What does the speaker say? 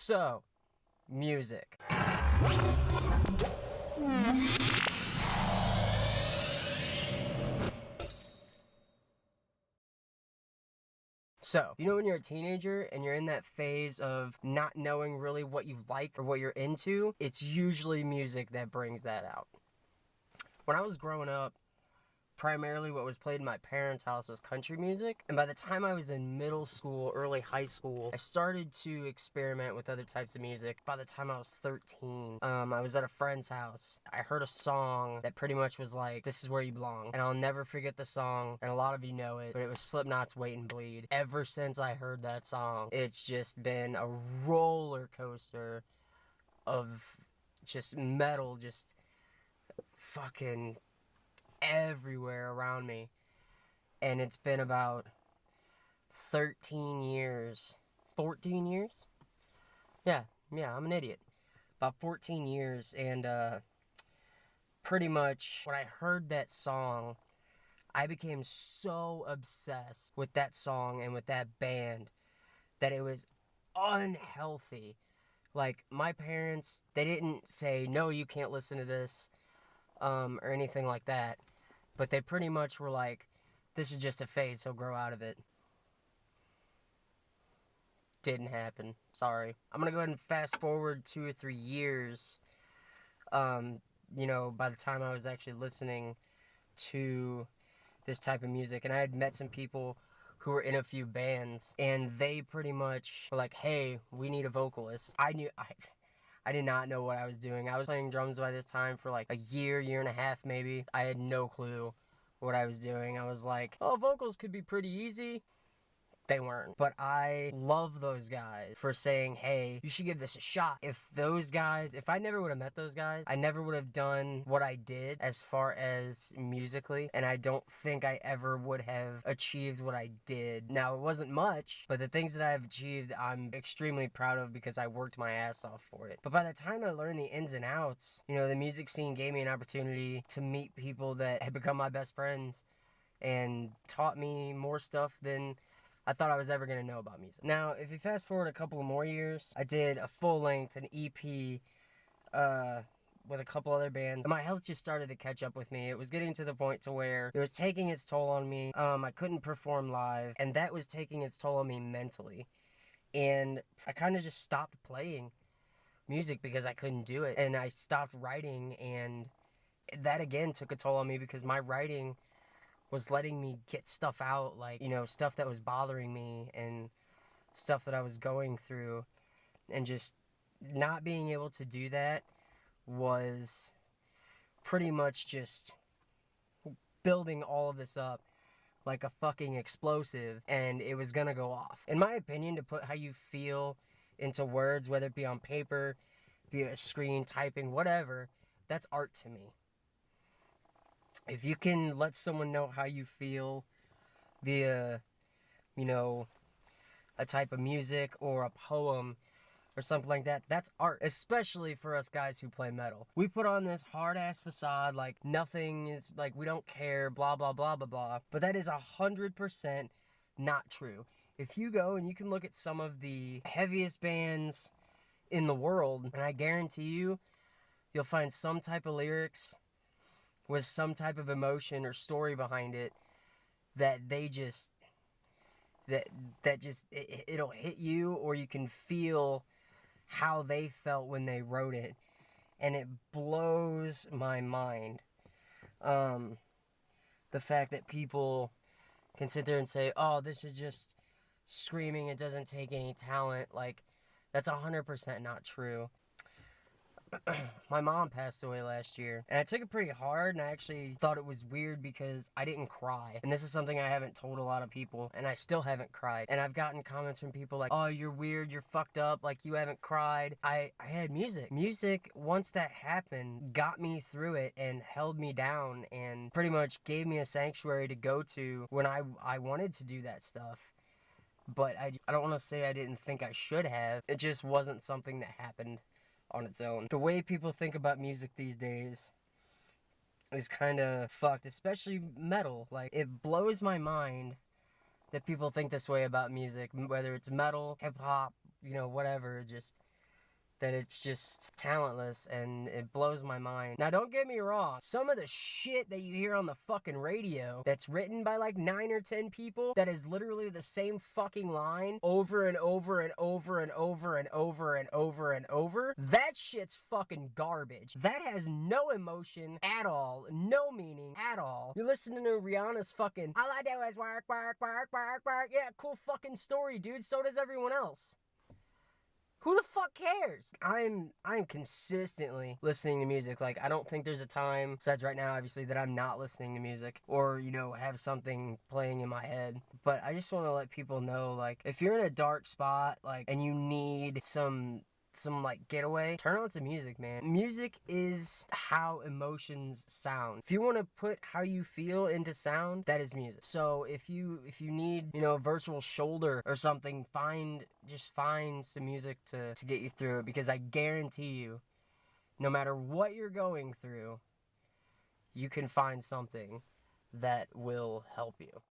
So, music. So, you know when you're a teenager and you're in that phase of not knowing really what you like or what you're into, it's usually music that brings that out. When I was growing up, primarily what was played in my parents' house was country music, and by the time I was in middle school, early high school, I started to experiment with other types of music. By the time I was 13, I was at a friend's house. I heard a song that pretty much was like, "This is where you belong," and I'll never forget the song, and a lot of you know it, but it was Slipknot's Wait and Bleed. Ever since I heard that song, it's just been a roller coaster of just metal, just fucking everywhere around me. And it's been about 13 years, 14 years? Yeah, I'm an idiot. About 14 years, and pretty much when I heard that song, I became so obsessed with that song and with that band that it was unhealthy. Like, my parents, they didn't say, "No, you can't listen to this," or anything like that. But they pretty much were like, "This is just a phase, he'll grow out of it." Didn't happen. Sorry. I'm gonna go ahead and fast forward 2 or 3 years. By the time I was actually listening to this type of music, and I had met some people who were in a few bands, and they pretty much were like, "Hey, we need a vocalist." I did not know what I was doing. I was playing drums by this time for like a year and a half maybe. I had no clue what I was doing. I was like, "Oh, vocals could be pretty easy." They weren't. But I love those guys for saying, "Hey, you should give this a shot." If I never would have met those guys, I never would have done what I did as far as musically, and I don't think I ever would have achieved what I did. Now, it wasn't much, but the things that I've achieved, I'm extremely proud of because I worked my ass off for it. But by the time I learned the ins and outs, the music scene gave me an opportunity to meet people that had become my best friends and taught me more stuff than I thought I was ever going to know about music. Now, if you fast forward a couple of more years, I did a full length, an EP, with a couple other bands. My health just started to catch up with me. It was getting to the point to where it was taking its toll on me. I couldn't perform live, and that was taking its toll on me mentally. And I kind of just stopped playing music because I couldn't do it. And I stopped writing, and that again took a toll on me because my writing was letting me get stuff out, like, stuff that was bothering me and stuff that I was going through, and just not being able to do that was pretty much just building all of this up like a fucking explosive, and it was gonna go off. In my opinion, to put how you feel into words, whether it be on paper, via a screen, typing, whatever, that's art to me. If you can let someone know how you feel via, a type of music or a poem or something like that, that's art. Especially for us guys who play metal. We put on this hard-ass facade like nothing is, like we don't care, blah, blah, blah, blah, blah. But that is 100% not true. If you go and you can look at some of the heaviest bands in the world, and I guarantee you'll find some type of lyrics with some type of emotion or story behind it that they just, it'll hit you, or you can feel how they felt when they wrote it, and it blows my mind. The fact that people can sit there and say, "Oh, this is just screaming, it doesn't take any talent," like, that's 100% not true. My mom passed away last year, and I took it pretty hard, and I actually thought it was weird because I didn't cry. And this is something I haven't told a lot of people, and I still haven't cried. And I've gotten comments from people like, "Oh, you're weird, you're fucked up, like you haven't cried." I had music. Music, once that happened, got me through it and held me down and pretty much gave me a sanctuary to go to when I wanted to do that stuff. But I don't want to say I didn't think I should have. It just wasn't something that happened on its own. The way people think about music these days is kind of fucked, especially metal. Like, it blows my mind that people think this way about music, whether it's metal, hip-hop, you know, whatever, just that it's just talentless, and it blows my mind. Now, don't get me wrong, some of the shit that you hear on the fucking radio that's written by like 9 or 10 people that is literally the same fucking line over and over and over and over and over and over and over, that shit's fucking garbage. That has no emotion at all, no meaning at all. You're listening to Rihanna's fucking, all I do is work, work, work, work, work. Yeah, cool fucking story, dude. So does everyone else. Who the fuck cares? I'm consistently listening to music. Like, I don't think there's a time, besides right now, obviously, that I'm not listening to music or, you know, have something playing in my head. But I just want to let people know, like, if you're in a dark spot, like, and you need some like getaway, turn on some music, man. Music is how emotions sound. If you want to put how you feel into sound, that is music. So if you need, you know, a virtual shoulder or something, just find some music to get you through it, because I guarantee you, no matter what you're going through, you can find something that will help you.